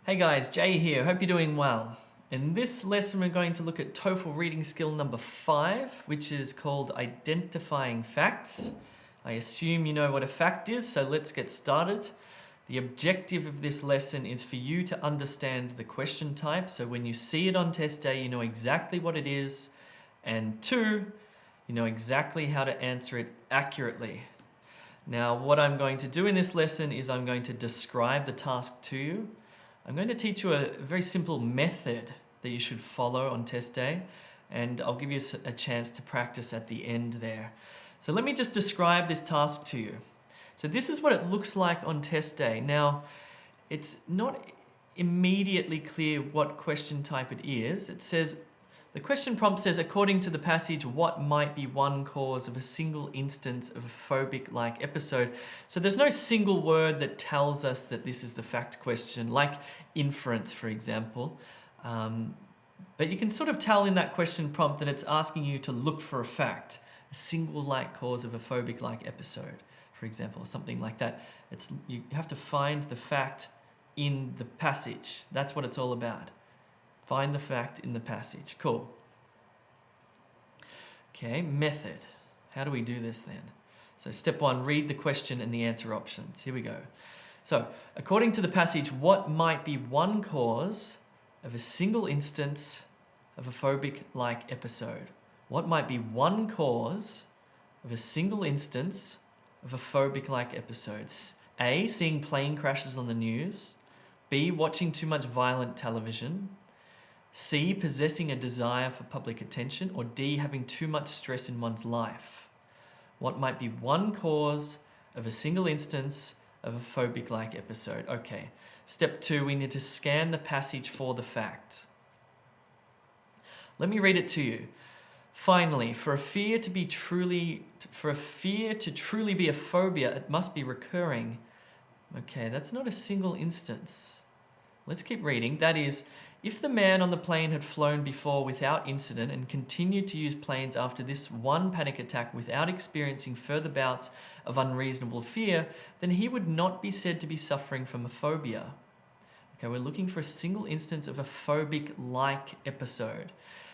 Hey guys, Jay here. Hope you're doing well. In this lesson, we're going to look at TOEFL Reading Skill number 5, which is called Identifying Facts. I assume you know what a fact is, so let's get started. The objective of this lesson is for you to understand the question type, so when you see it on test day, you know exactly what it is, and 2, you know exactly how to answer it accurately. Now, what I'm going to do in this lesson is I'm going to describe the task to you. I'm going to teach you a very simple method that you should follow on test day, and I'll give you a chance to practice at the end there. So let me just describe this task to you. So this is what it looks like on test day. Now, it's not immediately clear what question type it is. It says, the question prompt says, according to the passage, what might be one cause of a single instance of a phobic-like episode? So there's no single word that tells us that this is the fact question, like inference, for example. But you can sort of tell in that question prompt that it's asking you to look for a fact, a single-like cause of a phobic-like episode, for example, or something like that. You have to find the fact in the passage. That's what it's all about. Find the fact in the passage. Cool. Okay, method. How do we do this then? So step 1, read the question and the answer options. Here we go. So, according to the passage, what might be one cause of a single instance of a phobic-like episode? What might be one cause of a single instance of a phobic-like episode? A, seeing plane crashes on the news. B, watching too much violent television. C, possessing a desire for public attention, or D, having too much stress in one's life. What might be one cause of a single instance of a phobic-like episode? Okay, step 2, we need to scan the passage for the fact. Let me read it to you. Finally, for a fear to truly be a phobia, it must be recurring. Okay, that's not a single instance. Let's keep reading. That is, if the man on the plane had flown before without incident and continued to use planes after this one panic attack without experiencing further bouts of unreasonable fear, then he would not be said to be suffering from a phobia. Okay, we're looking for a single instance of a phobic-like episode.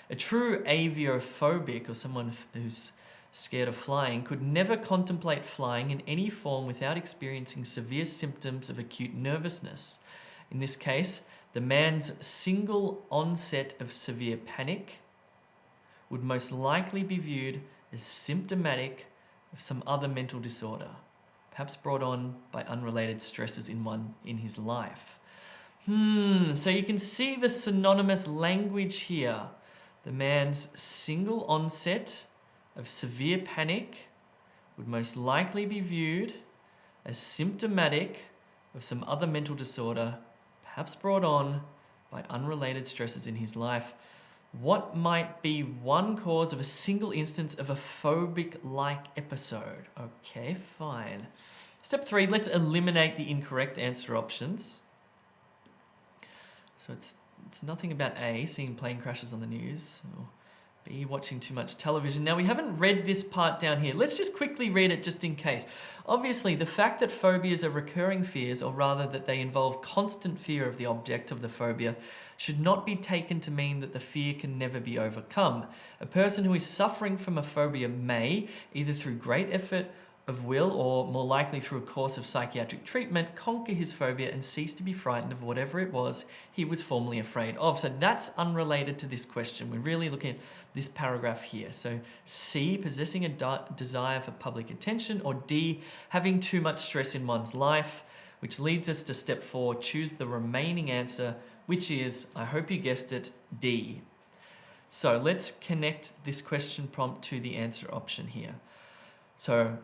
A true aviophobic, or someone who's scared of flying, could never contemplate flying in any form without experiencing severe symptoms of acute nervousness. In this case, the man's single onset of severe panic would most likely be viewed as symptomatic of some other mental disorder, perhaps brought on by unrelated stresses in his life. So you can see the synonymous language here. The man's single onset of severe panic would most likely be viewed as symptomatic of some other mental disorder, perhaps brought on by unrelated stresses in his life. What might be one cause of a single instance of a phobic-like episode? Okay, fine. Step 3, let's eliminate the incorrect answer options. So it's nothing about A, seeing plane crashes on the news, or B, watching too much television. Now, we haven't read this part down here. Let's just quickly read it just in case. Obviously, the fact that phobias are recurring fears, or rather that they involve constant fear of the object of the phobia, should not be taken to mean that the fear can never be overcome. A person who is suffering from a phobia may, either through great effort of will or more likely through a course of psychiatric treatment, conquer his phobia and cease to be frightened of whatever it was he was formerly afraid of. So that's unrelated to this question. We're really looking at this paragraph here. So C, possessing a desire for public attention, or D, having too much stress in one's life, which leads us to step 4, choose the remaining answer, which is, I hope you guessed it, D. So let's connect this question prompt to the answer option here. So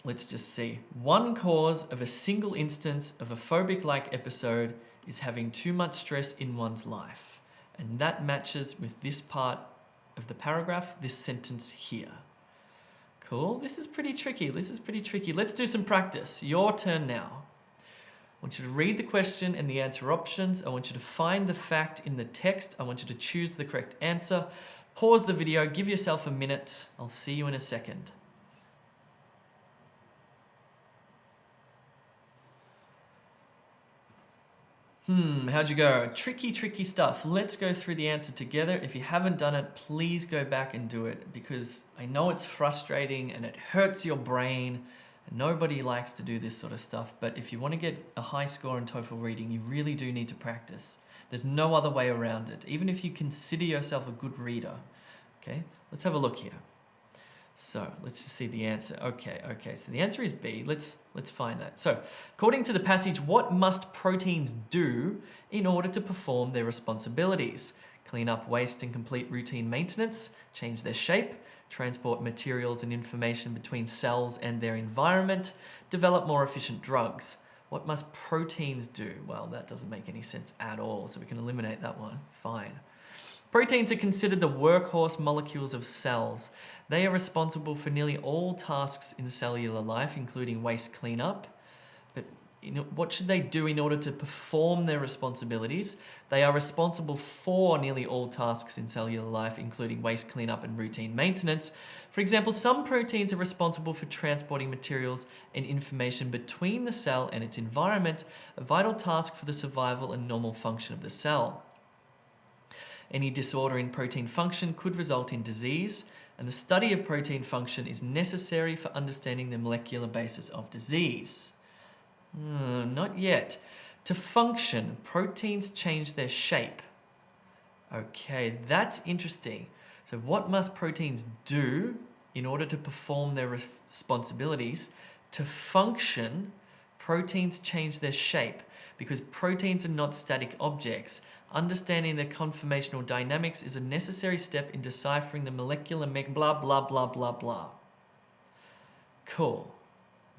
let's just see. One cause of a single instance of a phobic-like episode is having too much stress in one's life. And that matches with this part of the paragraph, this sentence here. Cool, this is pretty tricky. Let's do some practice. Your turn now. I want you to read the question and the answer options. I want you to find the fact in the text. I want you to choose the correct answer. Pause the video, give yourself a minute. I'll see you in a second. How'd you go? Tricky stuff. Let's go through the answer together. If you haven't done it, please go back and do it, because I know it's frustrating and it hurts your brain. And nobody likes to do this sort of stuff, but if you want to get a high score in TOEFL reading, you really do need to practice. There's no other way around it, even if you consider yourself a good reader. Okay, let's have a look here. So let's just see the answer. Okay, so the answer is B. Let's find that. So according to the passage, what must proteins do in order to perform their responsibilities? Clean up waste and complete routine maintenance, change their shape, transport materials and information between cells and their environment, develop more efficient drugs. What must proteins do? Well, that doesn't make any sense at all, so we can eliminate that one. Fine. Proteins are considered the workhorse molecules of cells. They are responsible for nearly all tasks in cellular life, including waste cleanup. But what should they do in order to perform their responsibilities? They are responsible for nearly all tasks in cellular life, including waste cleanup and routine maintenance. For example, some proteins are responsible for transporting materials and information between the cell and its environment, a vital task for the survival and normal function of the cell. Any disorder in protein function could result in disease, and the study of protein function is necessary for understanding the molecular basis of disease. Not yet. To function, proteins change their shape. Okay, that's interesting. So what must proteins do in order to perform their responsibilities? To function, proteins change their shape, because proteins are not static objects. Understanding their conformational dynamics is a necessary step in deciphering the molecular blah, blah, blah, blah, blah. Cool.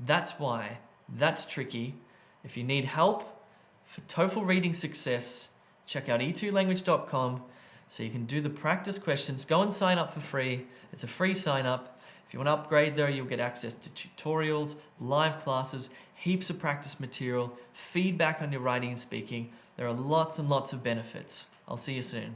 That's why. That's tricky. If you need help for TOEFL reading success, check out e2language.com so you can do the practice questions. Go and sign up for free. It's a free sign up. If you want to upgrade though, you'll get access to tutorials, live classes, heaps of practice material, feedback on your writing and speaking. There are lots and lots of benefits. I'll see you soon.